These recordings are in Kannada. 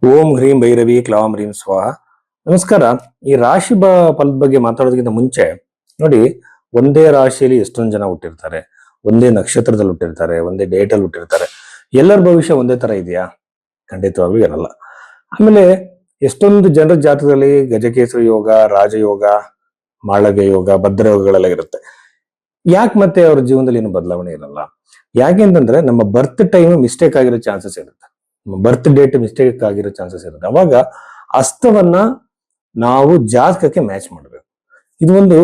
ಓಂ ಹ್ರೀಂ ಭೈರವಿ ಕ್ಲಾಂ ಹ್ರೀಂ ಸ್ವಾಹ. ನಮಸ್ಕಾರ. ಈ ಫಲದ ಬಗ್ಗೆ ಮಾತಾಡೋದಕ್ಕಿಂತ ಮುಂಚೆ ನೋಡಿ, ಒಂದೇ ರಾಶಿಯಲ್ಲಿ ಎಷ್ಟೊಂದು ಜನ ಹುಟ್ಟಿರ್ತಾರೆ, ಒಂದೇ ನಕ್ಷತ್ರದಲ್ಲಿ ಹುಟ್ಟಿರ್ತಾರೆ, ಒಂದೇ ಡೇಟ್ ಅಲ್ಲಿ ಹುಟ್ಟಿರ್ತಾರೆ. ಎಲ್ಲರ ಭವಿಷ್ಯ ಒಂದೇ ತರ ಇದೆಯಾ? ಖಂಡಿತವಾಗ್ಲೂ ಇರಲ್ಲ. ಆಮೇಲೆ ಎಷ್ಟೊಂದು ಜನರ ಜಾತಕದಲ್ಲಿ ಗಜಕೇಸರಿ ಯೋಗ, ರಾಜಯೋಗ, ಮಾಳವ್ಯ ಯೋಗ, ಭದ್ರ ಯೋಗಗಳೆಲ್ಲ ಇರುತ್ತೆ. ಯಾಕೆ ಮತ್ತೆ ಅವ್ರ ಜೀವನದಲ್ಲಿ ಏನು ಬದಲಾವಣೆ ಇರಲ್ಲ? ಯಾಕೆ ಅಂತಂದ್ರೆ ನಮ್ಮ ಬರ್ತ್ ಟೈಮ್ ಮಿಸ್ಟೇಕ್ ಆಗಿರೋ ಚಾನ್ಸಸ್ ಇರುತ್ತೆ, ಬರ್ತ್ ಡೇಟ್ ಮಿಸ್ಟೇಕ್ ಆಗಿರೋ ಚಾನ್ಸಸ್ ಇರುತ್ತೆ. ಅವಾಗ ಅಸ್ತವನ್ನ ನಾವು ಜಾತಕಕ್ಕೆ ಮ್ಯಾಚ್ ಮಾಡ್ಬೇಕು. ಇದು ಒಂದು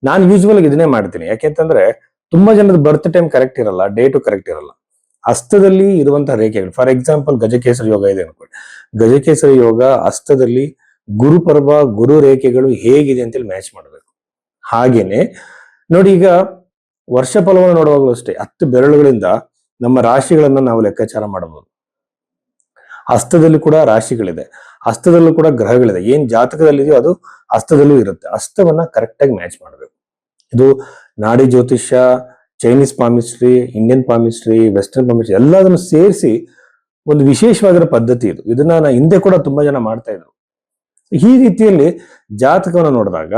ನಾನು ಯೂಶುವಲ್ ಇದನ್ನೇ ಮಾಡ್ತೀನಿ. ಯಾಕೆಂತಂದ್ರೆ ತುಂಬಾ ಜನದ ಬರ್ತ್ ಟೈಮ್ ಕರೆಕ್ಟ್ ಇರಲ್ಲ, ಡೇಟು ಕರೆಕ್ಟ್ ಇರಲ್ಲ. ಹಸ್ತದಲ್ಲಿ ಇರುವಂತಹ ರೇಖೆಗಳು, ಫಾರ್ ಎಕ್ಸಾಂಪಲ್ ಗಜಕೇಸರಿ ಯೋಗ ಇದೆ ಅನ್ಕೊಳ್ಳಿ. ಗಜಕೇಸರಿ ಯೋಗ ಹಸ್ತದಲ್ಲಿ ಗುರುಪರ್ವ ಗುರು ರೇಖೆಗಳು ಹೇಗಿದೆ ಅಂತೇಳಿ ಮ್ಯಾಚ್ ಮಾಡ್ಬೇಕು. ಹಾಗೇನೆ ನೋಡಿ, ಈಗ ವರ್ಷ ಫಲವನ್ನು ನೋಡುವಾಗಲೂ ಅಷ್ಟೇ 10 ಬೆರಳುಗಳಿಂದ ನಮ್ಮ ರಾಶಿಗಳನ್ನ ನಾವು ಲೆಕ್ಕಾಚಾರ ಮಾಡಬಹುದು. ಹಸ್ತದಲ್ಲಿ ಕೂಡ ರಾಶಿಗಳಿದೆ, ಹಸ್ತದಲ್ಲೂ ಕೂಡ ಗ್ರಹಗಳಿದೆ. ಏನ್ ಜಾತಕದಲ್ಲಿದೆಯೋ ಅದು ಹಸ್ತದಲ್ಲೂ ಇರುತ್ತೆ. ಹಸ್ತವನ್ನ ಕರೆಕ್ಟ್ ಆಗಿ ಮ್ಯಾಚ್ ಮಾಡಬೇಕು. ಇದು ನಾಡಿ ಜ್ಯೋತಿಷ್ಯ, Chinese palmistry, Indian palmistry, western palmistry ಎಲ್ಲದನ್ನು ಸೇರಿಸಿ ಒಂದು ವಿಶೇಷವಾಗಿರೋ ಪದ್ಧತಿ ಇದು. ಇದನ್ನ ಹಿಂದೆ ಕೂಡ ತುಂಬಾ ಜನ ಮಾಡ್ತಾ ಇದ್ರು. ಈ ರೀತಿಯಲ್ಲಿ ಜಾತಕವನ್ನು ನೋಡಿದಾಗ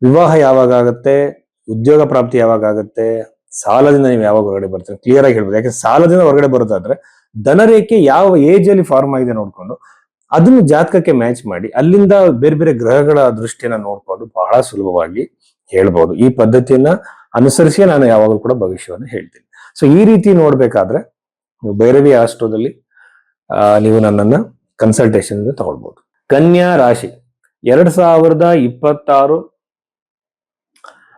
ವಿವಾಹ ಯಾವಾಗ ಆಗುತ್ತೆ, ಉದ್ಯೋಗ ಪ್ರಾಪ್ತಿ ಯಾವಾಗ ಆಗುತ್ತೆ, ಸಾಲದಿಂದ ನೀವು ಯಾವಾಗ ಹೊರಗಡೆ ಬರ್ತೀರಿ ಕ್ಲಿಯರ್ ಆಗಿ ಹೇಳ್ಬೋದು. ಯಾಕೆ ಸಾಲದಿಂದ ಹೊರಗಡೆ ಬರೋದಾದ್ರೆ ಧನರೇಖೆ ಯಾವ ಏಜ್ ಅಲ್ಲಿ ಫಾರ್ಮ್ ಆಗಿದೆ ನೋಡ್ಕೊಂಡು ಅದನ್ನು ಜಾತಕಕ್ಕೆ ಮ್ಯಾಚ್ ಮಾಡಿ ಅಲ್ಲಿಂದ ಬೇರೆ ಬೇರೆ ಗ್ರಹಗಳ ದೃಷ್ಟಿಯನ್ನ ನೋಡ್ಕೊಂಡು ಬಹಳ ಸುಲಭವಾಗಿ ಹೇಳ್ಬೋದು. ಈ ಪದ್ಧತಿಯನ್ನ ಅನುಸರಿಸಿ ನಾನು ಯಾವಾಗಲೂ ಕೂಡ ಭವಿಷ್ಯವನ್ನು ಹೇಳ್ತೀನಿ. ಸೊ ಈ ರೀತಿ ನೋಡ್ಬೇಕಾದ್ರೆ ನೀವು ಭೈರವಿ ಆಸ್ಟ್ರೋದಲ್ಲಿ ನೀವು ನನ್ನನ್ನ ಕನ್ಸಲ್ಟೇಷನ್ ತಗೊಳ್ಬಹುದು. ಕನ್ಯಾ ರಾಶಿ 2026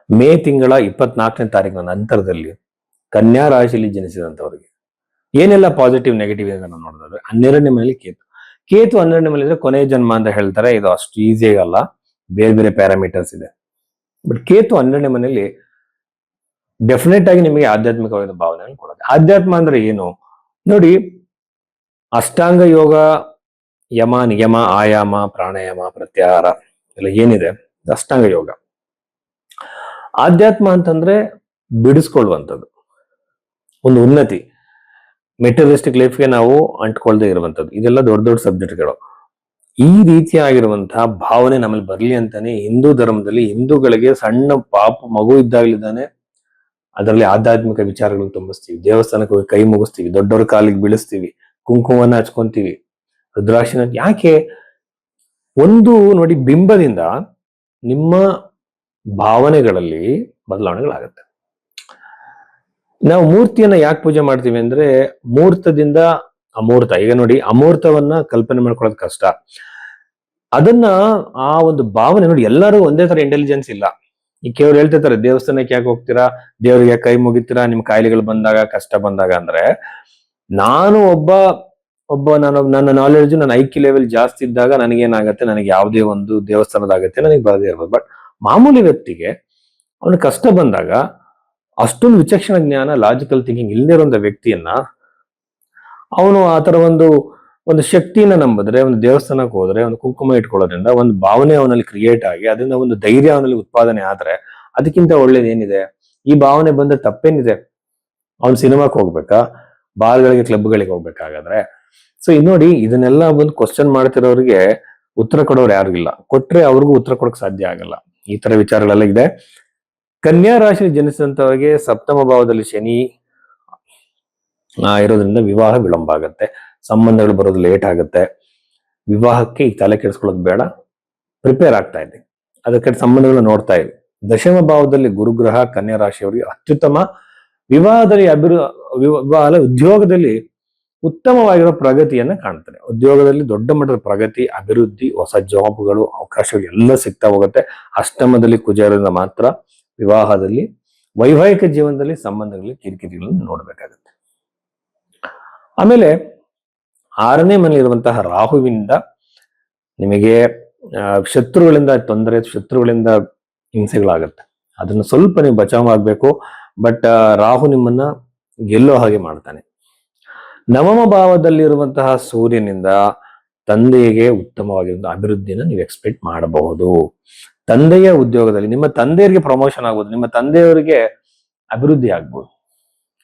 ಮೇ ತಿಂಗಳ 24ನೇ ತಾರೀಕಿನ ನಂತರದಲ್ಲಿ ಕನ್ಯಾ ರಾಶಿಯಲ್ಲಿ ಜನಿಸಿದಂತವರಿಗೆ ಏನೆಲ್ಲ ಪಾಸಿಟಿವ್ ನೆಗೆಟಿವ್ ನಾವು ನೋಡಿದ್ರೆ, 12ನೇ ಮನೆಯಲ್ಲಿ ಕೇತು 12ನೇ ಮನೆ ಇದ್ರೆ ಕೊನೆಯ ಜನ್ಮ ಅಂತ ಹೇಳ್ತಾರೆ. ಇದು ಅಷ್ಟು ಈಸಿ ಆಗಲ್ಲ, ಬೇರೆ ಬೇರೆ ಪ್ಯಾರಾಮೀಟರ್ಸ್ ಇದೆ. ಬಟ್ ಕೇತು 12ನೇ ಮನೆಯಲ್ಲಿ ಡೆಫಿನೆಟ್ ಆಗಿ ನಿಮಗೆ ಆಧ್ಯಾತ್ಮಿಕವಾದ ಭಾವನೆಯನ್ನು ಕೊಡುತ್ತೆ. ಆಧ್ಯಾತ್ಮ ಅಂದ್ರೆ ಏನು ನೋಡಿ, ಅಷ್ಟಾಂಗ ಯೋಗ, ಯಮ, ನಿಯಮ, ಆಯಾಮ, ಪ್ರಾಣಾಯಾಮ, ಪ್ರತ್ಯಾಹಾರ ಎಲ್ಲ ಏನಿದೆ ಅಷ್ಟಾಂಗ ಯೋಗ. ಆಧ್ಯಾತ್ಮ ಅಂತಂದ್ರೆ ಬಿಡಿಸ್ಕೊಳ್ಳುವಂಥದ್ದು, ಒಂದು ಉನ್ನತಿ, ಮೆಟೀರಿಯಲಿಸ್ಟಿಕ್ ಲೈಫ್ಗೆ ನಾವು ಅಂಟ್ಕೊಳ್ದೇ ಇರುವಂತದ್ದು. ಇದೆಲ್ಲ ದೊಡ್ಡ ದೊಡ್ಡ ಸಬ್ಜೆಕ್ಟ್ಗಳು. ಈ ರೀತಿಯಾಗಿರುವಂತಹ ಭಾವನೆ ನಮ್ಮಲ್ಲಿ ಬರ್ಲಿ ಅಂತಾನೆ ಹಿಂದೂ ಧರ್ಮದಲ್ಲಿ ಹಿಂದೂಗಳಿಗೆ ಸಣ್ಣ ಮಗು ಇದ್ದಾಗಲಿದ್ದಾನೆ ಅದರಲ್ಲಿ ಆಧ್ಯಾತ್ಮಿಕ ವಿಚಾರಗಳು ತುಂಬಿಸ್ತೀವಿ. ದೇವಸ್ಥಾನಕ್ಕೆ ಹೋಗಿ ಕೈ ಮುಗಿಸ್ತೀವಿ, ದೊಡ್ಡವರ ಕಾಲಿಗೆ ಬೀಳಿಸ್ತೀವಿ, ಕುಂಕುಮವನ್ನ ಹಚ್ಕೊಂತೀವಿ, ರುದ್ರಾಕ್ಷಿನ. ಯಾಕೆ? ಒಂದು ನೋಡಿ, ಬಿಂಬದಿಂದ ನಿಮ್ಮ ಭಾವನೆಗಳಲ್ಲಿ ಬದಲಾವಣೆಗಳಾಗುತ್ತೆ. ನಾವು ಮೂರ್ತಿಯನ್ನ ಯಾಕೆ ಪೂಜೆ ಮಾಡ್ತೀವಿ ಅಂದ್ರೆ ಮೂರ್ತದಿಂದ ಅಮೂರ್ತ. ಈಗ ನೋಡಿ, ಅಮೂರ್ತವನ್ನ ಕಲ್ಪನೆ ಮಾಡ್ಕೊಳ್ಳೋದು ಕಷ್ಟ. ಅದನ್ನ ಆ ಒಂದು ಭಾವನೆ ನೋಡಿ, ಎಲ್ಲರೂ ಒಂದೇ ತರ ಇಂಟೆಲಿಜೆನ್ಸ್ ಇಲ್ಲ. ಈ ಕೆಲವ್ರು ಹೇಳ್ತಿರ್ತಾರೆ, ದೇವಸ್ಥಾನಕ್ಕೆ ಯಾಕೆ ಹೋಗ್ತೀರಾ, ದೇವರಿಗೆ ಕೈ ಮುಗಿತೀರಾ ನಿಮ್ ಕಾಯಿಲೆಗಳು ಬಂದಾಗ, ಕಷ್ಟ ಬಂದಾಗ. ಅಂದ್ರೆ ನಾನು ನನ್ನ ನಾಲೆಡ್ಜ್, ನನ್ನ ಐಕ್ಯ ಲೆವೆಲ್ ಜಾಸ್ತಿ ಇದ್ದಾಗ ನನಗೇನಾಗತ್ತೆ, ನನಗೆ ಯಾವುದೇ ಒಂದು ದೇವಸ್ಥಾನದ ಆಗತ್ತೆ ನನಗೆ ಬರದೇ ಇರ್ಬೋದು. ಬಟ್ ಮಾಮೂಲಿ ವ್ಯಕ್ತಿಗೆ ಅವನ ಕಷ್ಟ ಬಂದಾಗ ಅಷ್ಟೊಂದು ವಿಚಕ್ಷಣ ಜ್ಞಾನ, ಲಾಜಿಕಲ್ ಥಿಂಕಿಂಗ್ ಇಲ್ಲದಿರುವಂತ ವ್ಯಕ್ತಿಯನ್ನ ಅವನು ಆತರ ಒಂದು ಶಕ್ತಿನ ನಂಬಿದ್ರೆ, ಒಂದು ದೇವಸ್ಥಾನಕ್ಕೆ ಹೋದ್ರೆ, ಒಂದು ಕುಂಕುಮ ಇಟ್ಕೊಳ್ಳೋದ್ರಿಂದ ಒಂದು ಭಾವನೆ ಅವನಲ್ಲಿ ಕ್ರಿಯೇಟ್ ಆಗಿ ಅದರಿಂದ ಒಂದು ಧೈರ್ಯ ಅವನಲ್ಲಿ ಉತ್ಪಾದನೆ ಆದ್ರೆ ಅದಕ್ಕಿಂತ ಒಳ್ಳೇದೇನಿದೆ? ಈ ಭಾವನೆ ಬಂದ್ರೆ ತಪ್ಪೇನಿದೆ? ಅವ್ನು ಸಿನಿಮಾಕ್ಕೆ ಹೋಗ್ಬೇಕಾ, ಬಾರ್ಗಳಿಗೆ, ಕ್ಲಬ್ಗಳಿಗೆ ಹೋಗ್ಬೇಕಾಗಾದ್ರೆ? ಸೊ ಇದು ನೋಡಿ, ಇದನ್ನೆಲ್ಲ ಒಂದು ಕ್ವಶನ್ ಮಾಡ್ತಿರೋರಿಗೆ ಉತ್ತರ ಕೊಡೋರು ಯಾರು ಇಲ್ಲ. ಕೊಟ್ರೆ ಅವ್ರಿಗೂ ಉತ್ತರ ಕೊಡಕ್ ಸಾಧ್ಯ ಆಗಲ್ಲ. ಈ ತರ ವಿಚಾರಗಳೆಲ್ಲ ಇದೆ. ಕನ್ಯಾ ರಾಶಿ ಜನಿಸಿದಂತವರಿಗೆ ಸಪ್ತಮ ಭಾವದಲ್ಲಿ ಶನಿ ಇರೋದ್ರಿಂದ ವಿವಾಹ ವಿಳಂಬ ಆಗುತ್ತೆ, ಸಂಬಂಧಗಳು ಬರೋದು ಲೇಟ್ ಆಗುತ್ತೆ. ವಿವಾಹಕ್ಕೆ ಈಗ ತಲೆ ಕೆಡಿಸ್ಕೊಳ್ಳೋದು ಬೇಡ, ಪ್ರಿಪೇರ್ ಆಗ್ತಾ ಇದೆ, ಅದಕ್ಕೆ ಸಂಬಂಧಗಳನ್ನ ನೋಡ್ತಾ ಇದೆ. ದಶಮ ಭಾವದಲ್ಲಿ ಗುರುಗ್ರಹ ಕನ್ಯಾ ರಾಶಿಯವರಿಗೆ ಅತ್ಯುತ್ತಮ. ವಿವಾಹದಲ್ಲಿ ಉದ್ಯೋಗದಲ್ಲಿ ಉತ್ತಮವಾಗಿರೋ ಪ್ರಗತಿಯನ್ನ ಕಾಣ್ತಾರೆ. ಉದ್ಯೋಗದಲ್ಲಿ ದೊಡ್ಡ ಮಟ್ಟದ ಪ್ರಗತಿ, ಅಭಿವೃದ್ಧಿ, ಹೊಸ ಜಾಬ್ಗಳು, ಅವಕಾಶಗಳು ಎಲ್ಲ ಸಿಗ್ತಾ ಹೋಗುತ್ತೆ. ಅಷ್ಟಮದಲ್ಲಿ ಕುಜೇರದಿಂದ ಮಾತ್ರ ವಿವಾಹದಲ್ಲಿ, ವೈವಾಹಿಕ ಜೀವನದಲ್ಲಿ, ಸಂಬಂಧಗಳಲ್ಲಿ ಕಿರಿಕಿರಿಗಳನ್ನು ನೋಡ್ಬೇಕಾಗತ್ತೆ. ಆಮೇಲೆ 6ನೇ ಮನೆ ಇರುವಂತಹ ರಾಹುವಿನಿಂದ ನಿಮಗೆ ಶತ್ರುಗಳಿಂದ ತೊಂದರೆ, ಶತ್ರುಗಳಿಂದ ಹಿಂಸೆಗಳಾಗತ್ತೆ. ಅದನ್ನು ಸ್ವಲ್ಪ ನೀವು ಬಚಾವ್ ಆಗ್ಬೇಕು. ಬಟ್ ರಾಹು ನಿಮ್ಮನ್ನ ಗೆಲ್ಲೋ ಹಾಗೆ ಮಾಡ್ತಾನೆ. ನವಮ ಭಾವದಲ್ಲಿರುವಂತಹ ಸೂರ್ಯನಿಂದ ತಂದೆಗೆ ಉತ್ತಮವಾಗಿರುವ ಅಭಿವೃದ್ಧಿನ ನೀವು ಎಕ್ಸ್ಪೆಕ್ಟ್ ಮಾಡಬಹುದು. ತಂದೆಯ ಉದ್ಯೋಗದಲ್ಲಿ ನಿಮ್ಮ ತಂದೆಯವರಿಗೆ ಪ್ರಮೋಷನ್ ಆಗ್ಬೋದು, ನಿಮ್ಮ ತಂದೆಯವರಿಗೆ ಅಭಿವೃದ್ಧಿ ಆಗ್ಬೋದು.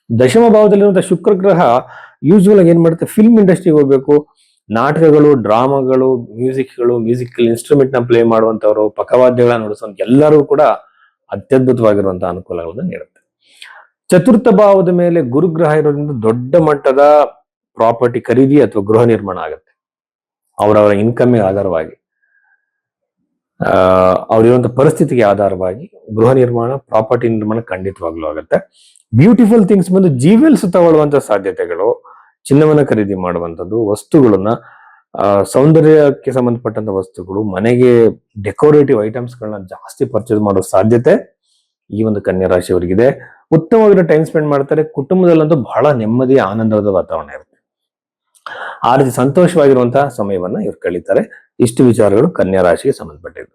ದಶಮ ಭಾವದಲ್ಲಿರುವಂತಹ ಶುಕ್ರ ಗ್ರಹ ಯೂಶುವಲ್ ಆಗಿ ಏನ್ ಮಾಡುತ್ತೆ, ಫಿಲ್ಮ್ ಇಂಡಸ್ಟ್ರಿಗೆ ಹೋಗ್ಬೇಕು, ನಾಟಕಗಳು, ಡ್ರಾಮಾಗಳು, ಮ್ಯೂಸಿಕಲ್ ಇನ್ಸ್ಟ್ರೂಮೆಂಟ್ ನ ಪ್ಲೇ ಮಾಡುವಂತವರು, ಪಕ್ಕವಾದ್ಯಗಳನ್ನ ನುಡಿಸುವಂತ ಎಲ್ಲರೂ ಕೂಡ ಅತ್ಯದ್ಭುತವಾಗಿರುವಂತಹ ಅನುಕೂಲಗಳನ್ನು ನೀಡುತ್ತೆ. ಚತುರ್ಥ ಭಾವದ ಮೇಲೆ ಗುರುಗ್ರಹ ಇರೋದ್ರಿಂದ ದೊಡ್ಡ ಮಟ್ಟದ ಪ್ರಾಪರ್ಟಿ ಖರೀದಿ ಅಥವಾ ಗೃಹ ನಿರ್ಮಾಣ ಆಗುತ್ತೆ. ಅವರವರ ಇನ್ಕಮ್ ಆಧಾರವಾಗಿ, ಅವರಿರುವಂತ ಪರಿಸ್ಥಿತಿಗೆ ಆಧಾರವಾಗಿ ಗೃಹ ನಿರ್ಮಾಣ, ಪ್ರಾಪರ್ಟಿ ನಿರ್ಮಾಣ ಖಂಡಿತವಾಗ್ಲೂ ಆಗುತ್ತೆ. ಬ್ಯೂಟಿಫುಲ್ ಥಿಂಗ್ಸ್ ಬಂದು ಜೀವಲ್ಸ್ ತಗೊಳ್ಳುವಂತ ಸಾಧ್ಯತೆಗಳು, ಚಿನ್ನವನ್ನ ಖರೀದಿ ಮಾಡುವಂಥದ್ದು, ವಸ್ತುಗಳನ್ನ, ಸೌಂದರ್ಯಕ್ಕೆ ಸಂಬಂಧಪಟ್ಟಂತ ವಸ್ತುಗಳು, ಮನೆಗೆ ಡೆಕೋರೇಟಿವ್ ಐಟಮ್ಸ್ ಗಳನ್ನ ಜಾಸ್ತಿ ಪರ್ಚೇಸ್ ಮಾಡೋ ಸಾಧ್ಯತೆ ಈ ಒಂದು ಕನ್ಯಾ ರಾಶಿಯವರಿಗಿದೆ. ಉತ್ತಮವಾಗಿರೋ ಟೈಮ್ ಸ್ಪೆಂಡ್ ಮಾಡ್ತಾರೆ. ಕುಟುಂಬದಲ್ಲಂತೂ ಬಹಳ ನೆಮ್ಮದಿ, ಆನಂದದ ವಾತಾವರಣ ಇರುತ್ತೆ. ಆ ರೀತಿ ಸಂತೋಷವಾಗಿರುವಂತಹ ಸಮಯವನ್ನ ಇವ್ರು ಕಳೀತಾರೆ. ಇಷ್ಟು ವಿಚಾರಗಳು ಕನ್ಯಾ ರಾಶಿಗೆ ಸಂಬಂಧಪಟ್ಟಿದ್ದು.